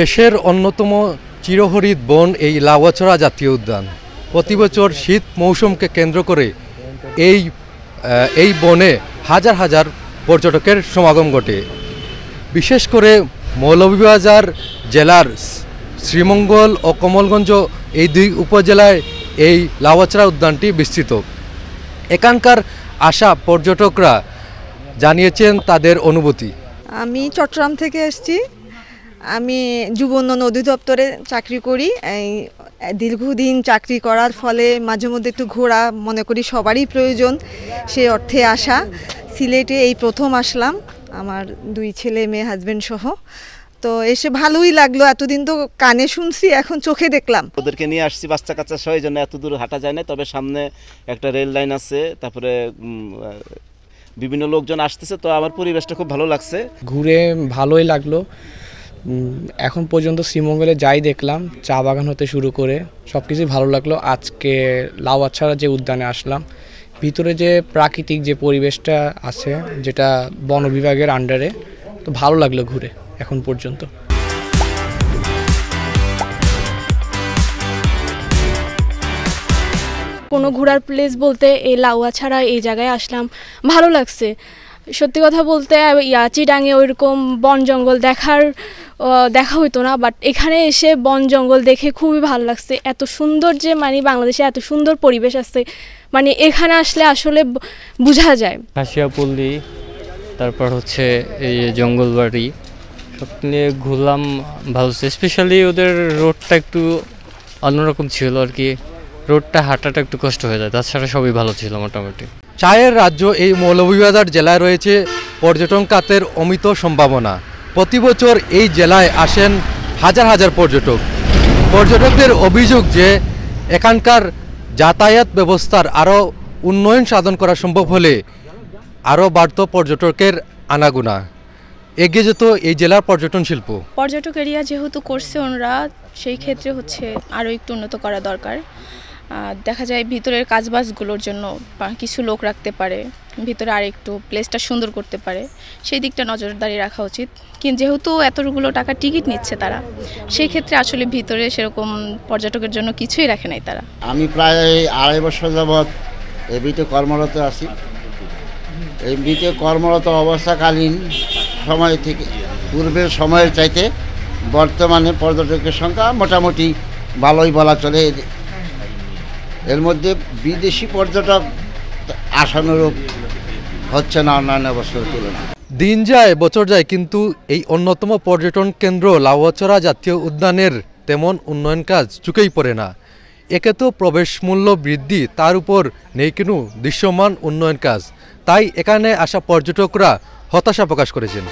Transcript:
দেশের অন্যতম চিরহরিৎ বন এই লাউয়াছড়া জাতীয় উদ্যান। প্রতি বছর শীত মৌসুমকে কেন্দ্র করে এই বনে হাজার হাজার পর্যটকের সমাগম ঘটে। বিশেষ করে মৌলভীবাজার জেলার শ্রীমঙ্গল ও কমলগঞ্জ এই দুই উপজেলায় এই লাউয়াছড়া উদ্যানটি বিস্তৃত। এখানকার আসা পর্যটকরা জানিয়েছেন তাদের অনুভূতি। আমি চট্টগ্রাম থেকে এসেছি। আমি যুব উন্নয়ন অধিদপ্তরে চাকরি করি। এই দীর্ঘদিন চাকরি করার ফলে মাঝে মধ্যে একটু ঘোরা মনে করি সবারই প্রয়োজন, সেই অর্থে আসা। সিলেটে এই প্রথম আসলাম আমার দুই ছেলে মেয়ে হাজব্যান্ড সহ। তো এসে ভালোই লাগলো। এতদিন তো কানে শুনছি, এখন চোখে দেখলাম। ওদেরকে নিয়ে আসছি বাচ্চা কাচ্চা সহ, এই জন্য এত দূর হাঁটা যায় না। তবে সামনে একটা রেল লাইন আছে, তারপরে বিভিন্ন লোকজন আসতেছে, তো আমার পরিবেশটা খুব ভালো লাগছে। ঘুরে ভালোই লাগলো। এখন পর্যন্ত শ্রীমঙ্গলে যাই দেখলাম, চা বাগান হতে শুরু করে সব কিছুই ভালো লাগলো। আজকে লাউয়াছড়া যে উদ্যানে আসলাম, ভিতরে যে প্রাকৃতিক যে পরিবেশটা আছে, যেটা বন বিভাগের আন্ডারে, তো ভালো লাগলো ঘুরে এখন পর্যন্ত। কোনো ঘোরার প্লেস বলতে এই লাউয়াছড়া এই জায়গায় আসলাম, ভালো লাগছে। সত্যি কথা বলতে চিটাঙে ওইরকম বন জঙ্গল দেখা হইতো না, বাট এখানে এসে বন জঙ্গল দেখে খুবই ভালো লাগছে। এত সুন্দর যে বাংলাদেশে এত সুন্দর পরিবেশ আছে, এখানে আসলে আসলে বোঝা যায়। হাসিয়াপল্লী, তারপর হচ্ছে এই জঙ্গলবাড়ি, সব নিয়ে ঘুরলাম, ভালো। স্পেশালি ওদের রোডটা একটু অন্যরকম ছিল আর কি, রোডটা হাঁটাটা একটু কষ্ট হয়ে যায়, তাছাড়া সবই ভালো ছিল মোটামুটি। চায়ের রাজ্য এই মৌলভীবাজার জেলায় রয়েছে পর্যটন খাতের অমিত সম্ভাবনা। প্রতি বছর এই জেলায় আসেন হাজার হাজার পর্যটক। পর্যটকদের অভিযোগ যে এখানকার যাতায়াত ব্যবস্থার আরও উন্নয়ন সাধন করা সম্ভব হলে আরও বাড়ত পর্যটকের আনাগোনা, এগিয়ে যেত এই জেলার পর্যটন শিল্প। পর্যটক এরিয়া যেহেতু করছে ওনারা, সেই ক্ষেত্রে হচ্ছে আরও একটু উন্নত করা দরকার। দেখা যায় ভিতরের কাজবাজগুলোর জন্য কিছু লোক রাখতে পারে, ভিতরে আর একটু প্লেসটা সুন্দর করতে পারে, সেই দিকটা নজরদারি রাখা উচিত। কিন্তু যেহেতু এতগুলো টাকা টিকিট নিচ্ছে তারা, সেই ক্ষেত্রে আসলে ভিতরে সেরকম পর্যটকের জন্য কিছুই রাখে নাই তারা। আমি প্রায় 2.5 বছর যাবৎ এই বিতে কর্মরত আছি। এই বিতে কর্মরত অবস্থাকালীন সময় থেকে পূর্বের সময়ের চাইতে বর্তমানে পর্যটকের সংখ্যা মোটামুটি ভালোই বলা চলে। এর মধ্যে বিদেশি পর্যটক আশানুরূপ হচ্ছে না অন্যান্য বছরের তুলনায়। দিন যায় বছর যায়, কিন্তু এই অন্যতম পর্যটন কেন্দ্র লাউয়াছড়া জাতীয় উদ্যানের তেমন উন্নয়ন কাজ চুকেই পড়ে না। একে তো প্রবেশ মূল্য বৃদ্ধি, তার উপর নেই কোনো দৃশ্যমান উন্নয়ন কাজ। তাই এখানে আসা পর্যটকরা হতাশা প্রকাশ করেছেন।